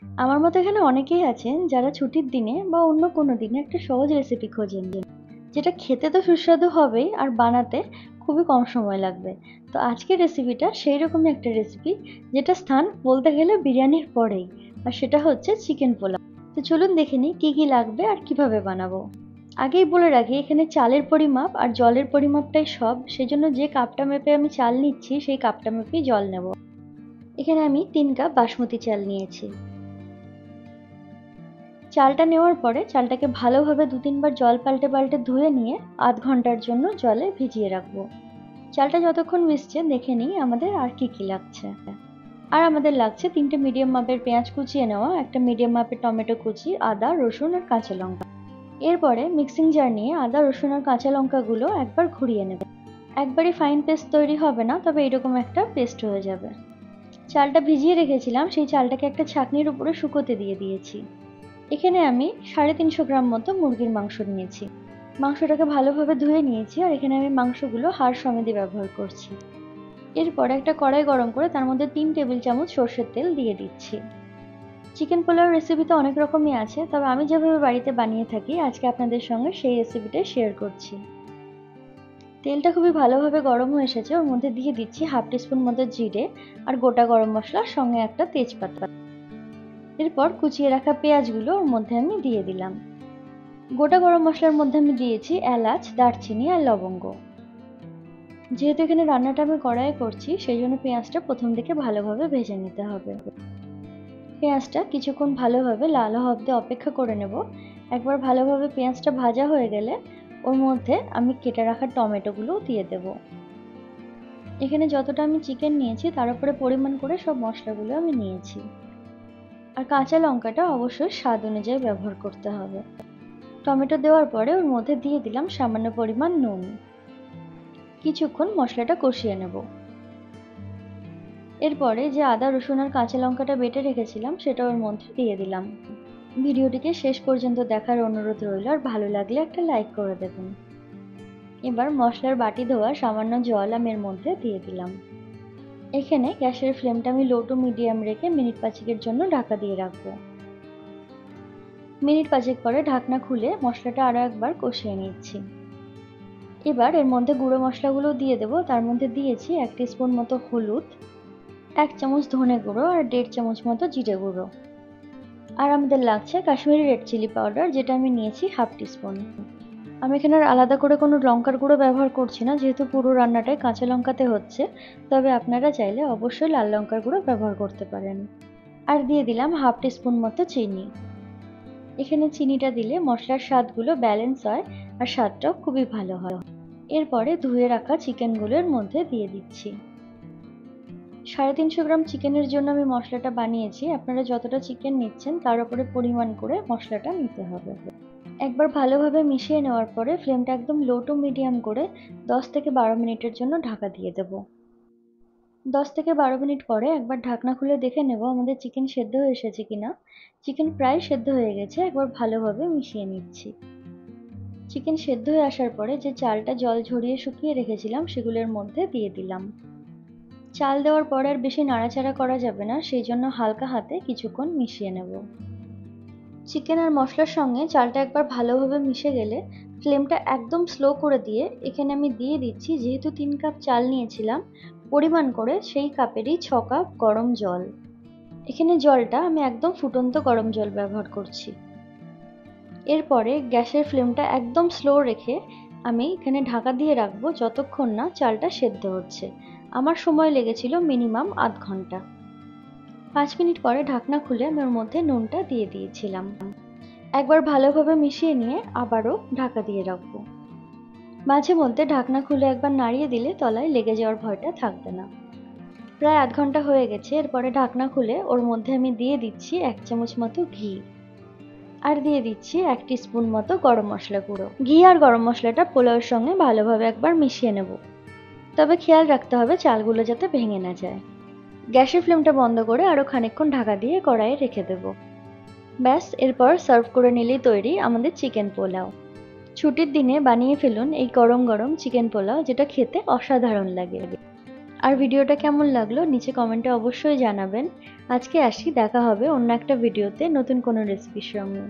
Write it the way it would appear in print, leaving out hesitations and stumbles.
আমার মতো এখানে অনেকেই আছেন যারা ছুটির দিনে বা অন্য কোনো দিনে একটা সহজ রেসিপি খোঁজেন, যেটা খেতে তো সুস্বাদু হবেই আর বানাতে খুবই কম সময় লাগবে। তো আজকের রেসিপিটা সেই রকমই একটা রেসিপি, যেটা স্থান বলতে গেলে বিরিয়ানির পরেই, আর সেটা হচ্ছে চিকেন পোলাও। তো চলুন দেখে নিই কী কী লাগবে আর কিভাবে বানাবো। আগেই বলে রাখি, এখানে চালের পরিমাপ আর জলের পরিমাপটাই সব, সেজন্য যে কাপটা মেপে আমি চাল নিচ্ছি সেই কাপটা মেপেই জল নেব। এখানে আমি 3 কাপ বাসমতি চাল নিয়েছি। চালটা নেওয়ার পরে চালটাকে ভালোভাবে 2-3 বার জল পাল্টে পাল্টে ধুয়ে নিয়ে আধ ঘন্টার জন্য জলে ভিজিয়ে রাখবো। চালটা যতক্ষণ ভিজছে দেখে নিই আমাদের আর কি কি লাগছে। আর আমাদের লাগছে 3টে মিডিয়াম মাপের পেঁয়াজ কুচিয়ে নেওয়া, একটা মিডিয়াম মাপের টমেটো কুচি, আদা, রসুন আর কাঁচা লঙ্কা। এরপরে মিক্সিং জার নিয়ে আদা, রসুন আর কাঁচা লঙ্কাগুলো একবার ঘুরিয়ে নেবে। একবারই ফাইন পেস্ট তৈরি হবে না, তবে এরকম একটা পেস্ট হয়ে যাবে। চালটা ভিজিয়ে রেখেছিলাম, সেই চালটাকে একটা ছাঁকনির উপরে শুকোতে দিয়ে দিয়েছি। এখানে আমি 350 গ্রাম মতো মুরগির মাংস নিয়েছি। মাংসটাকে ভালোভাবে ধুয়ে নিয়েছি, আর এখানে আমি মাংসগুলো হাড় সমেত ব্যবহার করছি। এরপর একটা কড়াই গরম করে তার মধ্যে 3 টেবিল চামচ সর্ষের তেল দিয়ে দিচ্ছি। চিকেন পোলাও রেসিপি তো অনেক রকমই আছে, তবে আমি যেভাবে বাড়িতে বানিয়ে থাকি আজকে আপনাদের সঙ্গে সেই রেসিপিটাই শেয়ার করছি। তেলটা খুবই ভালোভাবে গরম হয়ে এসেছে, ওর মধ্যে দিয়ে দিচ্ছি হাফ টিস্পুন মতো জিরে আর গোটা গরম মশলার সঙ্গে একটা তেজপাতা। এরপর কুচিয়ে রাখা পেঁয়াজগুলো ওর মধ্যে আমি দিয়ে দিলাম। গোটা গরম মশলার মধ্যে আমি দিয়েছি এলাচ, দারচিনি আর লবঙ্গ। যেহেতু এখানে রান্নাটা আমি কড়াইয়ে করছি, সেই জন্য পেঁয়াজটা প্রথম দিকে ভালোভাবে ভেজে নিতে হবে। পেঁয়াজটা কিছুক্ষণ ভালোভাবে লাল হওয়া অবধি অপেক্ষা করে নেব। একবার ভালোভাবে পেঁয়াজটা ভাজা হয়ে গেলে ওর মধ্যে আমি কেটে রাখা টমেটোগুলো দিয়ে দেব। এখানে যতটা আমি চিকেন নিয়েছি তার উপরে পরিমাণ করে সব মশলাগুলো আমি নিয়েছি। আর কাঁচা লঙ্কাটা অবশ্যই স্বাদ অনুযায়ী ব্যবহার করতে হবে। টমেটো দেওয়ার পরে ওর মধ্যে দিয়ে দিলাম সামান্য পরিমাণ নুন। কিছুক্ষণ মশলাটা কষিয়ে নেব। এরপরে যে আদা, রসুন আর কাঁচা লঙ্কাটা বেটে রেখেছিলাম সেটা ওর মধ্যে দিয়ে দিলাম। ভিডিওটিকে শেষ পর্যন্ত দেখার অনুরোধ রইল, আর ভালো লাগলে একটা লাইক করে দেবেন। এবার মশলার বাটি ধোয়া সামান্য জল আমি এর মধ্যে দিয়ে দিলাম। এখানে গ্যাসের ফ্লেমটা আমি লো টু মিডিয়াম রেখে মিনিট 5 জন্য ঢাকা দিয়ে রাখবো। মিনিট 5 পরে ঢাকনা খুলে মশলাটা আরও একবার কষিয়ে নিচ্ছি। এবার এর মধ্যে গুঁড়ো মশলাগুলো দিয়ে দেবো। তার মধ্যে দিয়েছি 1 টিস্পুন মতো হলুদ, 1 চামচ ধনে গুঁড়ো আর 1.5 চামচ মতো জিরে গুঁড়ো। আর আমাদের লাগছে কাশ্মীরি রেড চিলি পাউডার, যেটা আমি নিয়েছি হাফ টিস্পুন। আমি এখানে আর আলাদা করে কোনো লঙ্কার গুঁড়ো ব্যবহার করছি না, যেহেতু পুরো রান্নাটাই কাঁচা লঙ্কাতে হচ্ছে। তবে আপনারা চাইলে অবশ্যই লাল লঙ্কার গুঁড়ো ব্যবহার করতে পারেন। আর দিয়ে দিলাম হাফ টিস্পুন মতো চিনি। এখানে চিনিটা দিলে মশলার স্বাদগুলো ব্যালেন্স হয় আর স্বাদটাও খুবই ভালো হয়। এরপরে ধুয়ে রাখা চিকেনগুলোর মধ্যে দিয়ে দিচ্ছি। 350 গ্রাম চিকেনের জন্য আমি মশলাটা বানিয়েছি। আপনারা যতটা চিকেন নিচ্ছেন তার উপরে পরিমাণ করে মশলাটা নিতে হবে। একবার ভালোভাবে মিশিয়ে নেওয়ার পরে ফ্লেমটা একদম লো টু মিডিয়াম করে 10 থেকে 12 মিনিটের জন্য ঢাকা দিয়ে দেব। 10 থেকে 12 মিনিট পরে একবার ঢাকনা খুলে দেখে নেব আমাদের চিকেন সেদ্ধ হয়ে এসেছে কিনা। চিকেন প্রায় সেদ্ধ হয়ে গেছে, একবার ভালোভাবে মিশিয়ে নিচ্ছি। চিকেন সেদ্ধ হয়ে আসার পরে যে চালটা জল ঝরিয়ে শুকিয়ে রেখেছিলাম সেগুলোর মধ্যে দিয়ে দিলাম। চাল দেওয়ার পর আর বেশি নাড়াচাড়া করা যাবে না, সেই জন্য হালকা হাতে কিছুক্ষণ মিশিয়ে নেব। চিকেন আর মশলার সঙ্গে চালটা একবার ভালোভাবে মিশে গেলে ফ্লেমটা একদম স্লো করে দিয়ে এখানে আমি দিয়ে দিচ্ছি, যেহেতু 3 কাপ চাল নিয়েছিলাম পরিমাণ করে সেই কাপেরই 6 কাপ গরম জল। এখানে জলটা আমি একদম ফুটন্ত গরম জল ব্যবহার করছি। এরপরে গ্যাসের ফ্লেমটা একদম স্লো রেখে আমি এখানে ঢাকা দিয়ে রাখবো যতক্ষণ না চালটা সেদ্ধ হচ্ছে। আমার সময় লেগেছিল মিনিমাম আধ ঘন্টা। 5 মিনিট পরে ঢাকনা খুলে আমি ওর মধ্যে নুনটা দিয়ে দিয়েছিলাম। একবার ভালোভাবে মিশিয়ে নিয়ে আবারও ঢাকা দিয়ে রাখবো। মাঝে মধ্যে ঢাকনা খুলে একবার নাড়িয়ে দিলে তলায় লেগে যাওয়ার ভয়টা থাকবে না। প্রায় আধ ঘন্টা হয়ে গেছে। এরপরে ঢাকনা খুলে ওর মধ্যে আমি দিয়ে দিচ্ছি 1 চামচ মতো ঘি, আর দিয়ে দিচ্ছি 1 টিস্পুন মতো গরম মশলা গুঁড়ো। ঘি আর গরম মশলাটা পোলাওয়ের সঙ্গে ভালোভাবে একবার মিশিয়ে নেব। তবে খেয়াল রাখতে হবে চালগুলো যাতে ভেঙে না যায়। গ্যাসের ফ্লেমটা বন্ধ করে আরও খানিকক্ষণ ঢাকা দিয়ে কড়াইয়ে রেখে দেব। ব্যাস, এরপর সার্ভ করে নিলেই তৈরি আমাদের চিকেন পোলাও। ছুটির দিনে বানিয়ে ফেলুন এই গরম গরম চিকেন পোলাও, যেটা খেতে অসাধারণ লাগে। আর ভিডিওটা কেমন লাগলো নিচে কমেন্টে অবশ্যই জানাবেন। আজকে আসি, দেখা হবে অন্য একটা ভিডিওতে নতুন কোনো রেসিপির সঙ্গে।